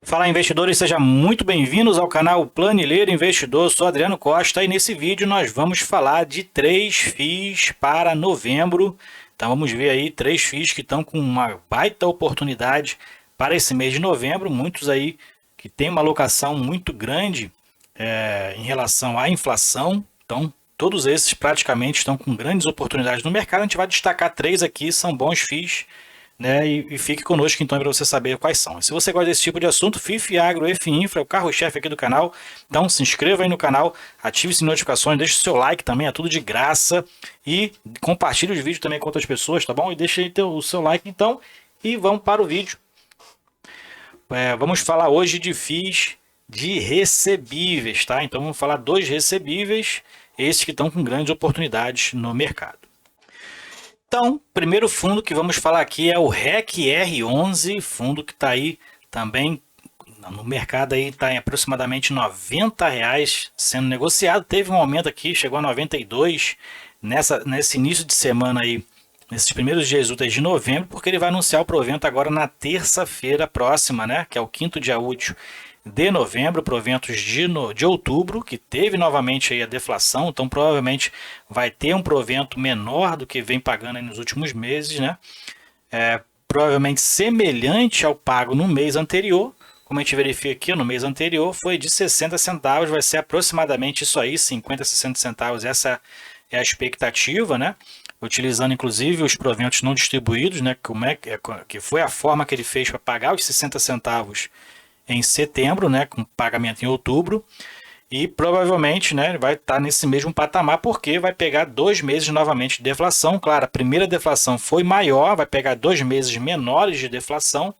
Fala investidores, sejam muito bem-vindos ao canal Planilheiro Investidor. Sou Adriano Costa e nesse vídeo nós vamos falar de três FIIs para novembro. Então vamos ver aí três FIIs que estão com uma baita oportunidade para esse mês de novembro. Muitos aí que têm uma alocação muito grande em relação à inflação. Então todos esses praticamente estão com grandes oportunidades no mercado. A gente vai destacar três aqui, são bons FIIs, né? E fique conosco então para você saber quais são. Se você gosta desse tipo de assunto, FIF Agro, EF Infra é o carro-chefe aqui do canal. Então se inscreva aí no canal, ative as notificações, deixe o seu like também, é tudo de graça. E compartilhe os vídeos também com outras pessoas, tá bom? E deixe aí o seu like então. E vamos para o vídeo. Vamos falar hoje de FIIs de recebíveis, tá? Então vamos falar dois recebíveis, esses que estão com grandes oportunidades no mercado. Então, primeiro fundo que vamos falar aqui é o REC-R11, fundo que está aí também no mercado, aí está em aproximadamente R$ 90 sendo negociado. Teve um aumento aqui, chegou a 92 nesse início de semana aí, nesses primeiros dias úteis de novembro, porque ele vai anunciar o provento agora na terça-feira próxima, né? Que é o quinto dia útil de novembro, proventos de outubro, que teve novamente aí a deflação, então provavelmente vai ter um provento menor do que vem pagando aí nos últimos meses, né? Provavelmente semelhante ao pago no mês anterior. Como a gente verifica aqui, no mês anterior foi de 60 centavos, vai ser aproximadamente isso aí, 50, 60 centavos, essa é a expectativa, né? Utilizando inclusive os proventos não distribuídos, né? Que foi a forma que ele fez para pagar os 60 centavos em setembro, né, com pagamento em outubro, e provavelmente, né, vai estar nesse mesmo patamar porque vai pegar 2 meses novamente de deflação. Claro, a primeira deflação foi maior, vai pegar 2 meses menores de deflação,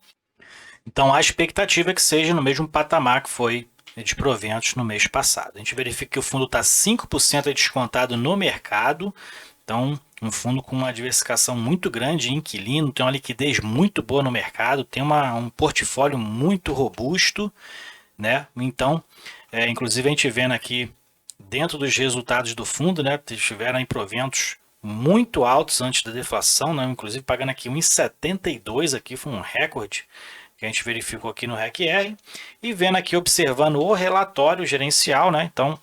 então a expectativa é que seja no mesmo patamar que foi de proventos no mês passado. A gente verifica que o fundo está 5% descontado no mercado, então um fundo com uma diversificação muito grande de inquilino, tem uma liquidez muito boa no mercado, tem um portfólio muito robusto, né? Então, inclusive a gente vendo aqui dentro dos resultados do fundo, né, tiveram proventos muito altos antes da deflação, né? Inclusive pagando aqui 1,72 aqui, foi um recorde que a gente verificou aqui no REC-R, e vendo aqui, observando o relatório gerencial, né? Então,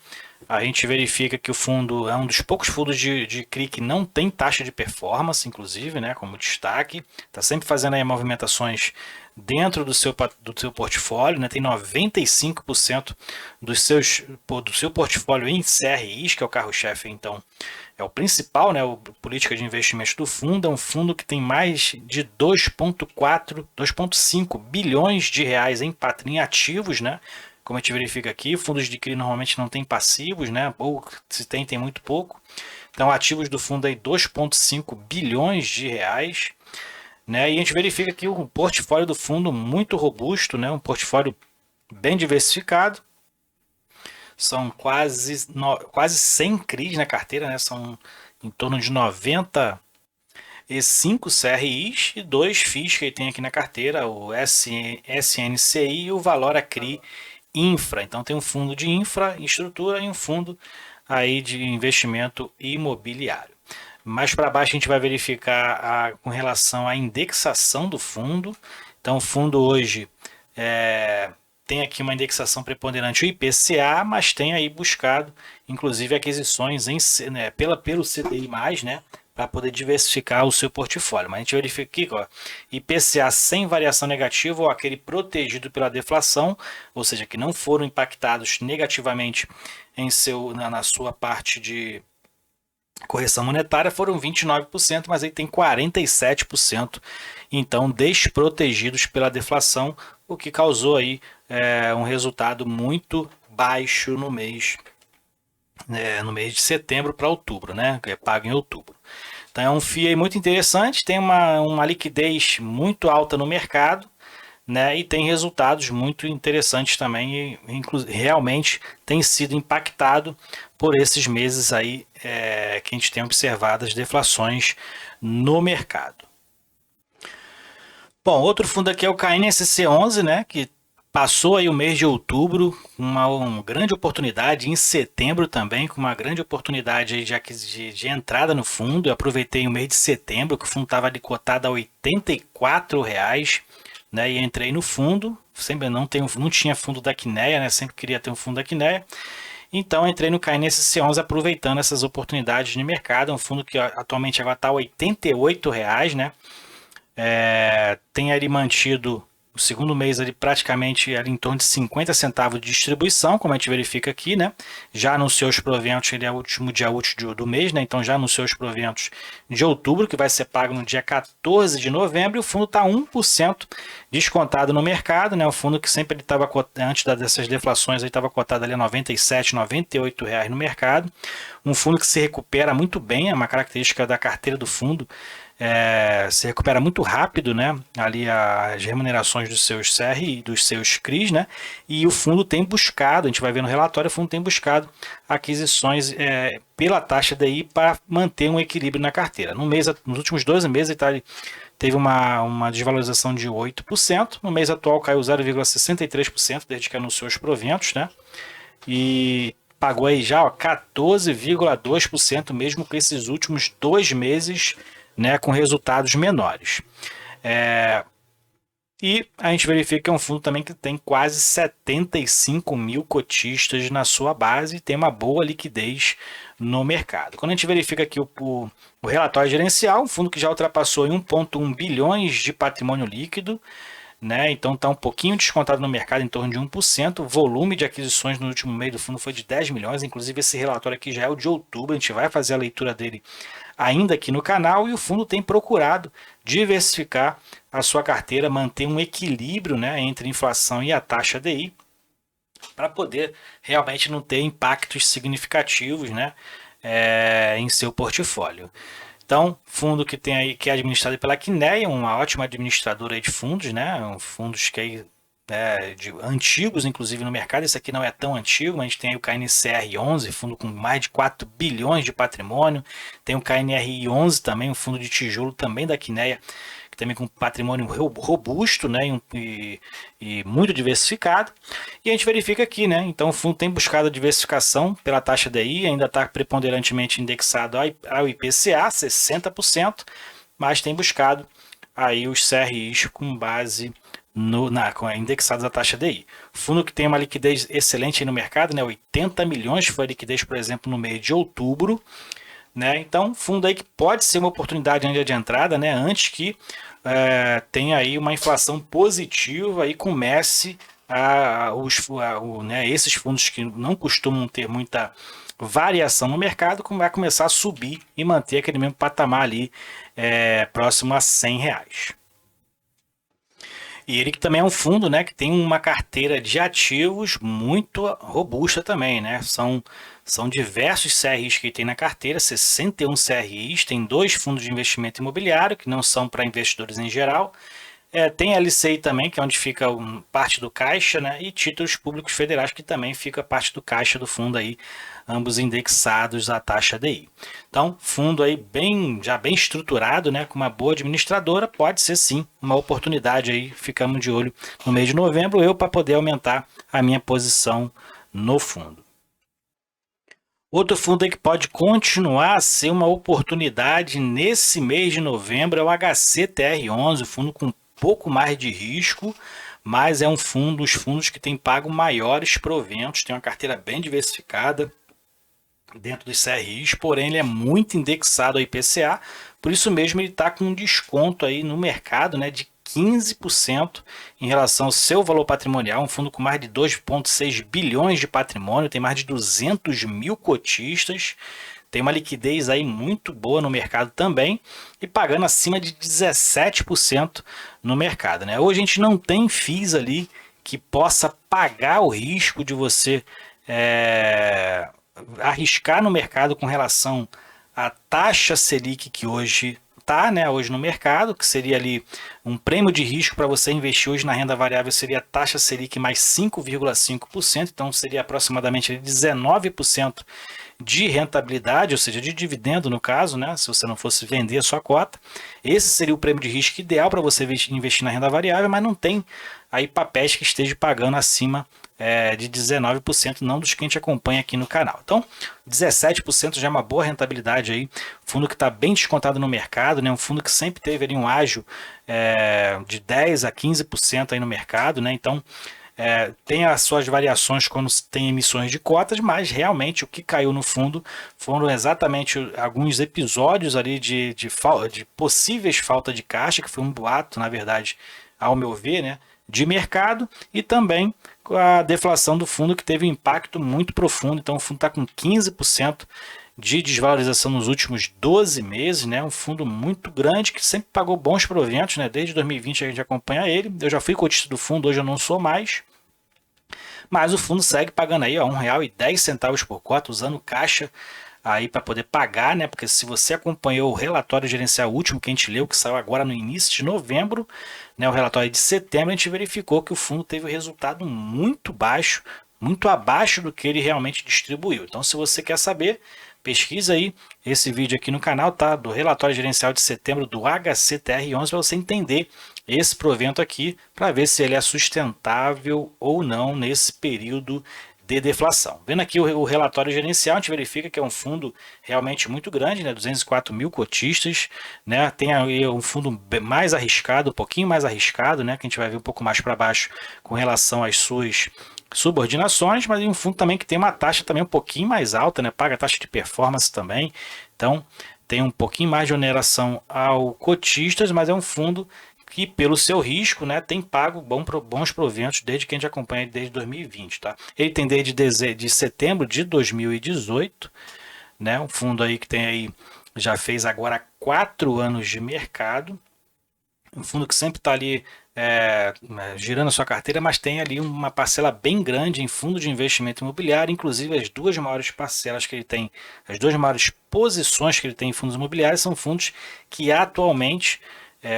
a gente verifica que o fundo é um dos poucos fundos de CRI que não tem taxa de performance, inclusive, né, como destaque. Está sempre fazendo aí movimentações dentro do seu portfólio, né, tem 95% do seu portfólio em CRIs, que é o carro-chefe, então, é o principal, né, a política de investimentos do fundo. É um fundo que tem mais de 2,5 bilhões de reais em patrimônio ativos, né? Como a gente verifica aqui, fundos de CRI normalmente não tem passivos, né? Ou se tem, tem muito pouco. Então, ativos do fundo aí 2,5 bilhões de reais, né? E a gente verifica aqui o portfólio do fundo muito robusto, né? Um portfólio bem diversificado. São quase 100 CRIs na carteira, né? São em torno de 95 CRIs e dois FIIs que ele tem aqui na carteira, o SNCI e o Valora CRI Infra. Então tem um fundo de infraestrutura e um fundo aí de investimento imobiliário. Mais para baixo a gente vai verificar com relação à indexação do fundo. Então o fundo hoje tem aqui uma indexação preponderante o IPCA, mas tem aí buscado inclusive aquisições pelo CDI+, né, para poder diversificar o seu portfólio. Mas a gente verifica aqui, ó, IPCA sem variação negativa ou aquele protegido pela deflação, ou seja, que não foram impactados negativamente na sua parte de correção monetária, foram 29%, mas aí tem 47%, então desprotegidos pela deflação, o que causou aí um resultado muito baixo no mês de setembro para outubro, né? Que é pago em outubro. Então é um FII muito interessante, tem uma liquidez muito alta no mercado, né? E tem resultados muito interessantes também, e realmente tem sido impactado por esses meses aí que a gente tem observado as deflações no mercado. Bom, outro fundo aqui é o KNSC11, né? Que passou aí o mês de outubro com uma grande oportunidade, em setembro também, com uma grande oportunidade de entrada no fundo. Eu aproveitei o mês de setembro, que o fundo estava cotado a R$ 84, né, e entrei no fundo. sempre não tinha fundo da Quineia, né? Sempre queria ter um fundo da Quineia. Então entrei no KNSC11 aproveitando essas oportunidades de mercado. É um fundo que atualmente agora está R$ 88,00, né? Tem ali mantido o segundo mês ali praticamente ali em torno de 50 centavos de distribuição, como a gente verifica aqui, né? Já anunciou os proventos, ele é o último dia útil do mês, né? Então já anunciou os proventos de outubro, que vai ser pago no dia 14 de novembro, e o fundo está 1% descontado no mercado, né? O fundo que sempre estava, antes dessas deflações, ele estava cotado ali a R$ 97, R$ 98,00 no mercado. Um fundo que se recupera muito bem, é uma característica da carteira do fundo, se recupera muito rápido, né? Ali as remunerações dos seus CRI, dos seus CRIs, né? E o fundo tem buscado, a gente vai ver no relatório, o fundo tem buscado aquisições pela taxa DI para manter um equilíbrio na carteira. Nos últimos 12 meses ele teve uma desvalorização de 8%, no mês atual caiu 0,63% desde que anunciou os proventos, né? E pagou aí já 14,2% mesmo com esses últimos 2 meses, né, com resultados menores. E a gente verifica que é um fundo também que tem quase 75 mil cotistas na sua base e tem uma boa liquidez no mercado. Quando a gente verifica aqui o relatório gerencial, um fundo que já ultrapassou em 1,1 bilhões de patrimônio líquido, né? Então está um pouquinho descontado no mercado, em torno de 1%. O volume de aquisições no último mês do fundo foi de 10 milhões, inclusive esse relatório aqui já é o de outubro, a gente vai fazer a leitura dele ainda aqui no canal, e o fundo tem procurado diversificar a sua carteira, manter um equilíbrio, né, entre inflação e a taxa DI, para poder realmente não ter impactos significativos, né, em seu portfólio. Então, fundo que tem aí, que é administrado pela Quineia, uma ótima administradora aí de fundos, né, fundos que aí antigos, inclusive, no mercado. Esse aqui não é tão antigo, mas a gente tem o KNCR11, fundo com mais de 4 bilhões de patrimônio. Tem o KNRI11 também, um fundo de tijolo também da Quineia, que também com patrimônio robusto, né, e muito diversificado. E a gente verifica aqui, né, então o fundo tem buscado a diversificação pela taxa DI, ainda está preponderantemente indexado ao IPCA, 60%, mas tem buscado aí os CRIs com base indexados à taxa DI. Fundo que tem uma liquidez excelente aí no mercado, né? 80 milhões foi a liquidez, por exemplo, no mês de outubro, né? Então, fundo aí que pode ser uma oportunidade de entrada, né? Antes que tenha aí uma inflação positiva e comece esses fundos que não costumam ter muita variação no mercado, vai começar a subir e manter aquele mesmo patamar ali próximo a R$ 100. E ele que também é um fundo, né, que tem uma carteira de ativos muito robusta também, né? São diversos CRIs que tem na carteira, 61 CRIs, tem 2 fundos de investimento imobiliário, que não são para investidores em geral. Tem LCI também, que é onde fica parte do caixa, né? E títulos públicos federais, que também fica parte do caixa do fundo aí, ambos indexados à taxa DI. Então, fundo aí já bem estruturado, né? Com uma boa administradora, pode ser sim uma oportunidade aí. Ficamos de olho no mês de novembro, para poder aumentar a minha posição no fundo. Outro fundo aí que pode continuar a ser uma oportunidade nesse mês de novembro é o HCTR11, fundo com pouco mais de risco, mas é um dos fundos que tem pago maiores proventos, tem uma carteira bem diversificada dentro dos CRIs, porém ele é muito indexado ao IPCA, por isso mesmo ele está com um desconto aí no mercado, né, de 15% em relação ao seu valor patrimonial, um fundo com mais de 2,6 bilhões de patrimônio, tem mais de 200 mil cotistas, tem uma liquidez aí muito boa no mercado também e pagando acima de 17% no mercado, né? Hoje a gente não tem FIIs ali que possa pagar o risco de você arriscar no mercado com relação à taxa Selic que hoje está, né, hoje no mercado, que seria ali um prêmio de risco para você investir hoje na renda variável, seria a taxa Selic mais 5,5%, então seria aproximadamente 19% de rentabilidade, ou seja, de dividendo no caso, né, se você não fosse vender a sua cota. Esse seria o prêmio de risco ideal para você investir na renda variável, mas não tem aí papéis que estejam pagando acima de 19%, não dos que a gente acompanha aqui no canal. Então, 17% já é uma boa rentabilidade aí, fundo que está bem descontado no mercado, né? Um fundo que sempre teve ali um ágio de 10 a 15% aí no mercado, né? Então, tem as suas variações quando tem emissões de cotas, mas realmente o que caiu no fundo foram exatamente alguns episódios ali de possíveis falta de caixa, que foi um boato, na verdade, ao meu ver, né, de mercado, e também a deflação do fundo, que teve um impacto muito profundo. Então o fundo está com 15% de desvalorização nos últimos 12 meses, né? Um fundo muito grande que sempre pagou bons proventos, né? Desde 2020 a gente acompanha ele. Eu já fui cotista do fundo, hoje eu não sou mais. Mas o fundo segue pagando aí, ó, R$ 1,10 por cota, usando caixa aí para poder pagar, né? Porque se você acompanhou o relatório gerencial último que a gente leu, que saiu agora no início de novembro, né, o relatório de setembro, a gente verificou que o fundo teve um resultado muito baixo, muito abaixo do que ele realmente distribuiu. Então, se você quer saber, pesquisa aí esse vídeo aqui no canal, tá? Do relatório gerencial de setembro do HCTR11, para você entender esse provento aqui, para ver se ele é sustentável ou não nesse período de deflação. Vendo aqui o relatório gerencial, a gente verifica que é um fundo realmente muito grande, né? 204 mil cotistas, né? Tem aí um fundo mais arriscado, um pouquinho mais arriscado, né? Que a gente vai ver um pouco mais para baixo com relação às suas subordinações, mas um fundo também que tem uma taxa também um pouquinho mais alta, né? Paga taxa de performance também, então tem um pouquinho mais de oneração ao cotistas, mas é um fundo que, pelo seu risco, né, tem pago bons proventos desde que a gente acompanha desde 2020, tá? Ele tem desde setembro de 2018, né? Um fundo aí que tem aí, já fez agora 4 anos de mercado, um fundo que sempre está ali girando a sua carteira, mas tem ali uma parcela bem grande em fundo de investimento imobiliário, inclusive as duas maiores parcelas que ele tem, as duas maiores posições que ele tem em fundos imobiliários são fundos que atualmente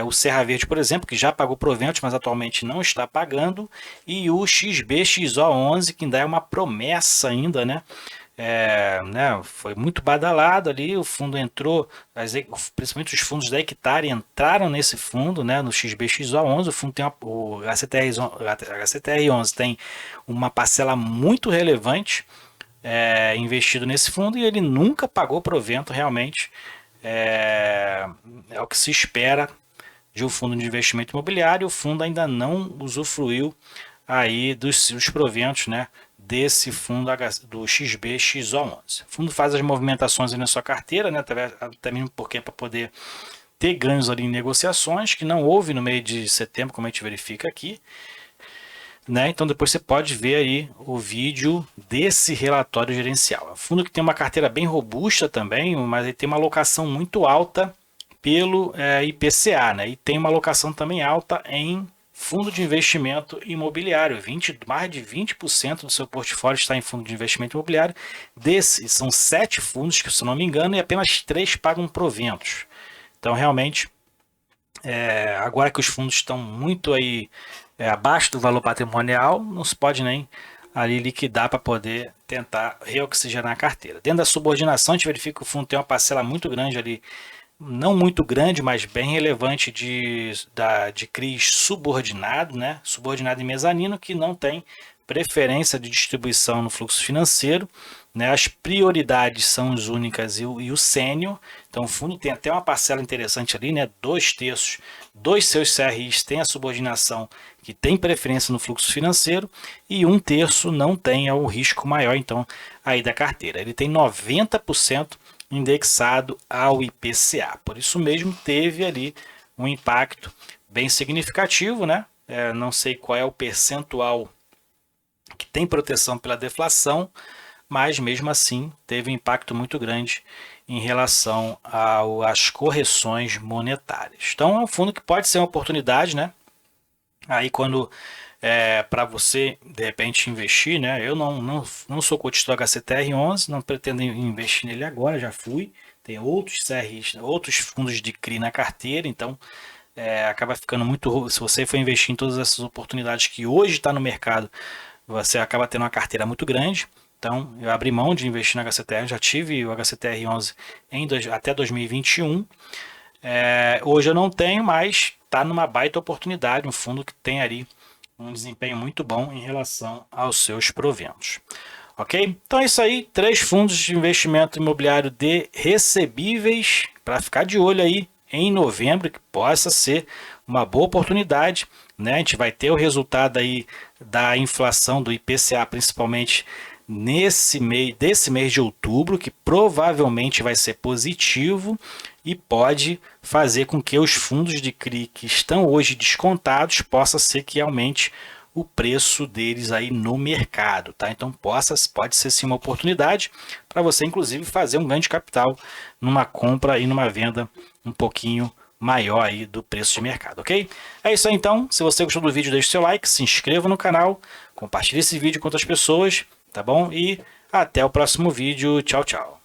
o Serra Verde, por exemplo, que já pagou proventos, mas atualmente não está pagando, e o XBXO11, que ainda é uma promessa ainda, né? Foi muito badalado ali, o fundo entrou, principalmente os fundos da Hectare entraram nesse fundo, né, no XBXO11, o fundo tem o HCTR11 tem uma parcela muito relevante investido nesse fundo, e ele nunca pagou provento realmente, é o que se espera de um fundo de investimento imobiliário. O fundo ainda não usufruiu aí dos proventos, né, desse fundo do XBXO11. O fundo faz as movimentações na sua carteira, né, até mesmo porque para poder ter ganhos ali em negociações, que não houve no mês de setembro, como a gente verifica aqui, né? Então depois você pode ver aí o vídeo desse relatório gerencial. É um fundo que tem uma carteira bem robusta também, mas ele tem uma alocação muito alta pelo IPCA, né? E tem uma alocação também alta em fundo de investimento imobiliário. Mais de 20% do seu portfólio está em fundo de investimento imobiliário. Desses, são 7 fundos, que se não me engano, e apenas 3 pagam proventos. Então, realmente, agora que os fundos estão muito aí abaixo do valor patrimonial, não se pode nem ali liquidar para poder tentar reoxigenar a carteira. Dentro da subordinação, a gente verifica que o fundo tem uma parcela muito grande ali, não muito grande, mas bem relevante de CRIs subordinado, né? Subordinado e mezanino, que não tem preferência de distribuição no fluxo financeiro, né? As prioridades são as únicas e o sênior. Então o fundo tem até uma parcela interessante ali, né? 2/3 dos seus CRIs tem a subordinação que tem preferência no fluxo financeiro, e 1/3 não tem o risco maior, então, aí da carteira. Ele tem 90% indexado ao IPCA. Por isso mesmo teve ali um impacto bem significativo, né? Não sei qual é o percentual que tem proteção pela deflação, mas mesmo assim teve um impacto muito grande em relação às correções monetárias. Então é um fundo que pode ser uma oportunidade, né? Aí quando para você de repente investir, né? Eu não sou cotista do HCTR11, não pretendo investir nele agora, já fui. Tem outros CRIs, outros fundos de CRI na carteira, então acaba ficando muito. Se você for investir em todas essas oportunidades que hoje está no mercado, você acaba tendo uma carteira muito grande. Então eu abri mão de investir no HCTR, já tive o HCTR11 até 2021. Hoje eu não tenho, mas está numa baita oportunidade, um fundo que tem ali um desempenho muito bom em relação aos seus proventos. Ok? Então é isso aí, 3 fundos de investimento imobiliário de recebíveis para ficar de olho aí em novembro, que possa ser uma boa oportunidade, né? A gente vai ter o resultado aí da inflação do IPCA, principalmente desse mês de outubro, que provavelmente vai ser positivo e pode fazer com que os fundos de CRI que estão hoje descontados possa ser que aumente o preço deles aí no mercado, tá? Então pode ser sim uma oportunidade para você inclusive fazer um ganho de capital numa compra e numa venda um pouquinho maior aí do preço de mercado, ok? É isso aí então, se você gostou do vídeo, deixe seu like, se inscreva no canal, compartilhe esse vídeo com outras pessoas, tá bom? E até o próximo vídeo, tchau, tchau.